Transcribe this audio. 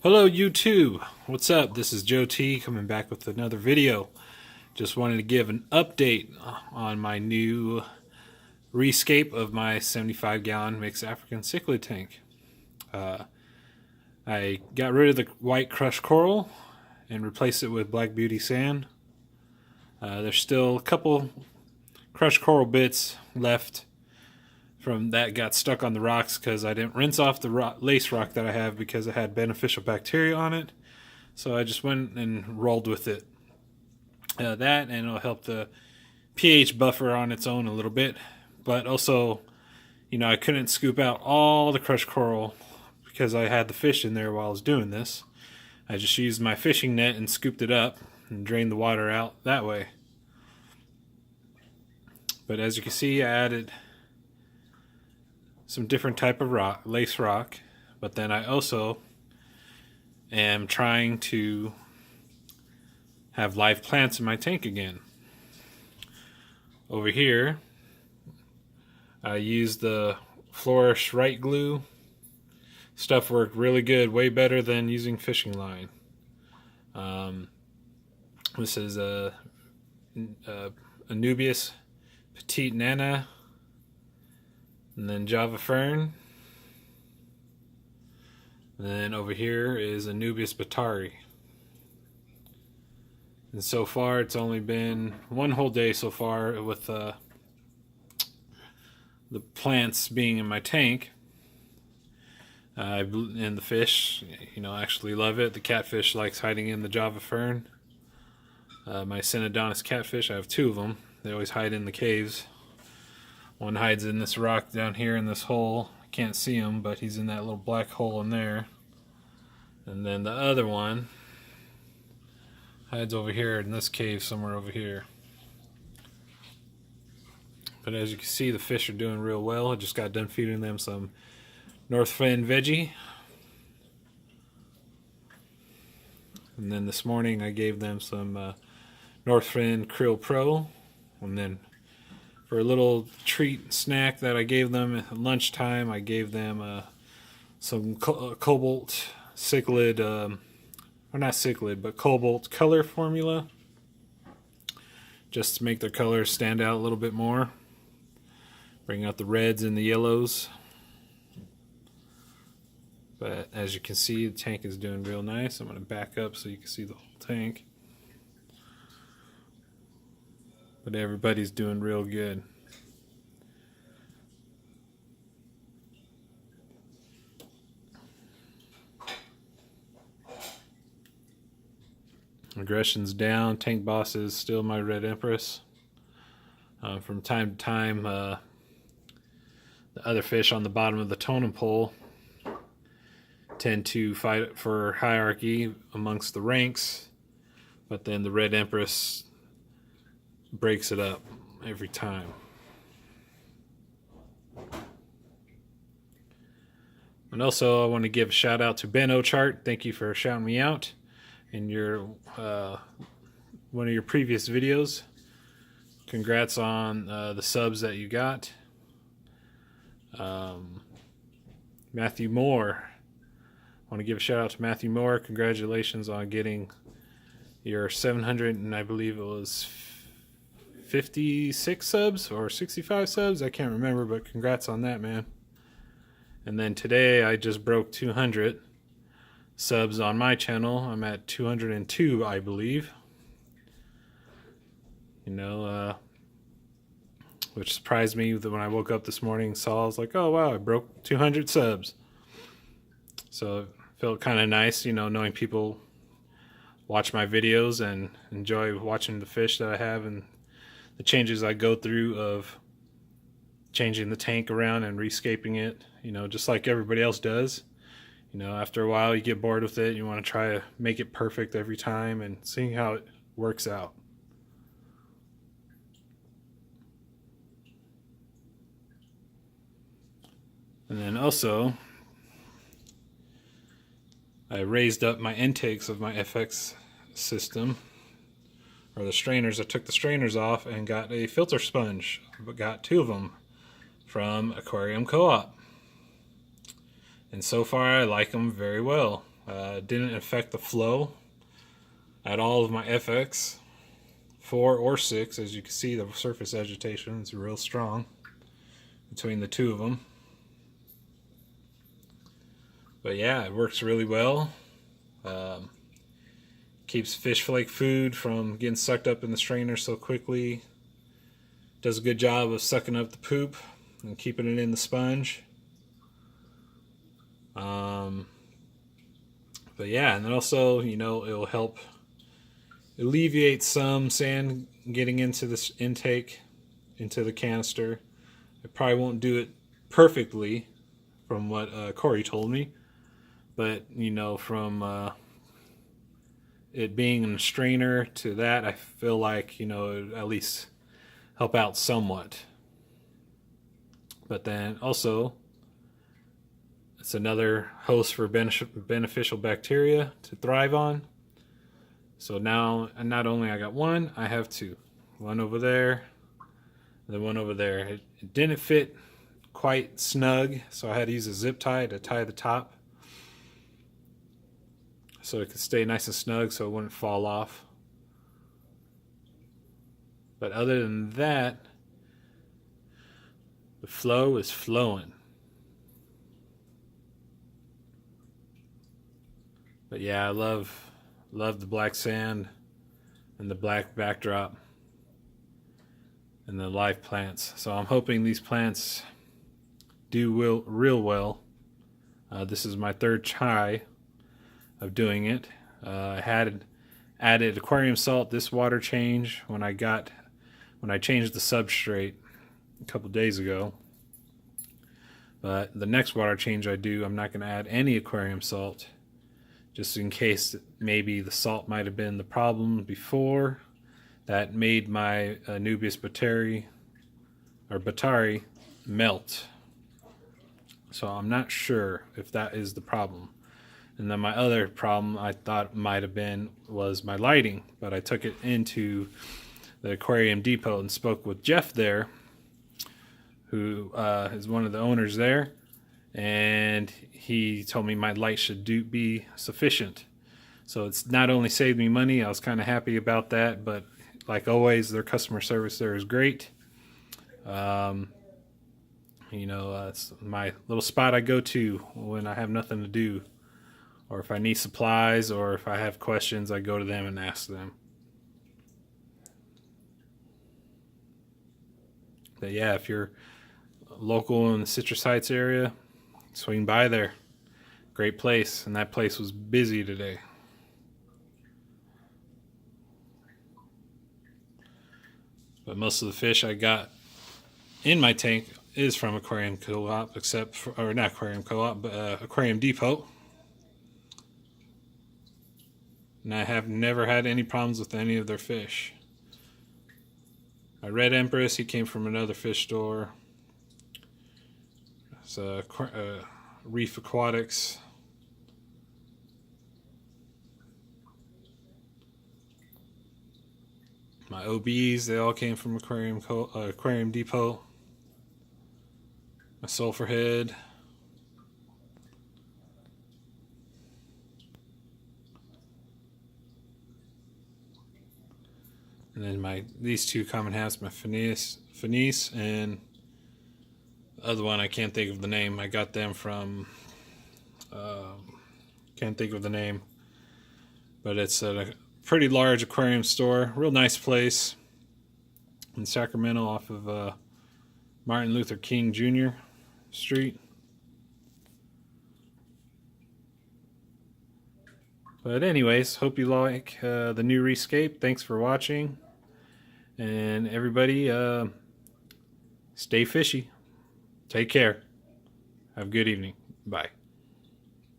Hello YouTube, what's up? This is Joe T coming back with another video. Just wanted to give an update on my new rescape of my 75-gallon mixed African cichlid tank. I got rid of the white crushed coral and replaced it with black beauty sand. There's still a couple crushed coral bits left from that got stuck on the rocks because I didn't rinse off the lace rock that I have because it had beneficial bacteria on it. So I just went and rolled with it. That, and it'll help the pH buffer on its own a little bit. But also, I couldn't scoop out all the crushed coral because I had the fish in there while I was doing this. I just used my fishing net and scooped it up and drained the water out that way. But as you can see, I added some different type of rock, lace rock, but then I also am trying to have live plants in my tank again. Over here, I used the Flourish Right glue. Stuff worked really good, way better than using fishing line. This is a anubias, petite, and then Java fern. And then over here is anubias batari. And so far it's only been one whole day so far with the plants being in my tank. And the fish, actually love it. The catfish likes hiding in the Java fern. My Synodontis catfish, I have two of them. They always hide in the caves. One hides in this rock down here in this hole. I can't see him, but he's in that little black hole in there. And then the other one hides over here in this cave somewhere over here. But as you can see, the fish are doing real well. I just got done feeding them some North Fin veggie. And then this morning I gave them some North Fin Krill Pro. And then for a little treat snack that I gave them at lunchtime, I gave them some cobalt cichlid, or not cichlid, but cobalt color formula, just to make their colors stand out a little bit more, bring out the reds and the yellows. But as you can see, the tank is doing real nice. I'm going to back up so you can see the whole tank. But everybody's doing real good. Aggression's down. Tank Boss is still my red empress. From time to time, the other fish on the bottom of the totem pole tend to fight for hierarchy amongst the ranks, but then the red empress breaks it up every time. And also I want to give a shout out to Ben Ochart. Thank you for shouting me out in your one of your previous videos. Congrats on the subs that you got. Matthew Moore, I want to give a shout out to Matthew Moore. Congratulations on getting your 700 and I believe it was 56 subs or 65 subs, I can't remember, but congrats on that, man. And then today I just broke 200 subs on my channel. I'm at 202, I believe. Which surprised me that when I woke up this morning and saw, I was like, oh wow, I broke 200 subs. So it felt kind of nice, knowing people watch my videos and enjoy watching the fish that I have and the changes I go through of changing the tank around and rescaping it, just like everybody else does. After a while you get bored with it. You want to try to make it perfect every time and seeing how it works out. And then also, I raised up my intakes of my FX system, or the strainers. I took the strainers off and got a filter sponge, but got two of them from Aquarium Co-op. And so far I like them very well. Didn't affect the flow at all of my FX 4 or 6. As you can see, the surface agitation is real strong between the two of them. But yeah, it works really well. Keeps fish flake food from getting sucked up in the strainer so quickly. Does a good job of sucking up the poop and keeping it in the sponge. But yeah, and then also, you know, it'll help alleviate some sand getting into this intake, into the canister. It probably won't do it perfectly from what Corey told me, but you know, from it being a strainer to that, I feel like, you know, it'd at least help out somewhat. But then also, it's another host for beneficial bacteria to thrive on. So now, and not only I got one, I have two. One over there, and then one over there. It didn't fit quite snug, so I had to use a zip tie to tie the top so it could stay nice and snug so it wouldn't fall off. But other than that, the flow is flowing. But yeah, I love the black sand and the black backdrop and the live plants. So I'm hoping these plants do real well. This is my third try of doing it. I had added aquarium salt this water change when I changed the substrate a couple days ago. But the next water change I do, I'm not going to add any aquarium salt, just in case maybe the salt might have been the problem before that made my anubias batari melt. So I'm not sure if that is the problem. And then my other problem I thought might have been was my lighting, but I took it into the aquarium depot and spoke with Jeff there, who is one of the owners there, and he told me my light should be sufficient. So it's not only saved me money, I was kind of happy about that, but like always, their customer service there is great. You know, it's my little spot I go to when I have nothing to do, or if I need supplies, or if I have questions, I go to them and ask them. But yeah, if you're local in the Citrus Heights area, swing by there. Great place, and that place was busy today. But most of the fish I got in my tank is from Aquarium Co-op, or not Aquarium Co-op, but Aquarium Depot. And I have never had any problems with any of their fish. My Red Empress, he came from another fish store. It's Reef Aquatics. My OBs, they all came from Aquarium Depot. My sulfur head. And then these two common hats, my Finis, and the other one I can't think of the name. I got them from can't think of the name, but it's a pretty large aquarium store, real nice place in Sacramento off of Martin Luther King Jr. Street. But anyways, hope you like the new rescape. Thanks for watching, and everybody stay fishy. Take care. Have a good evening. Bye.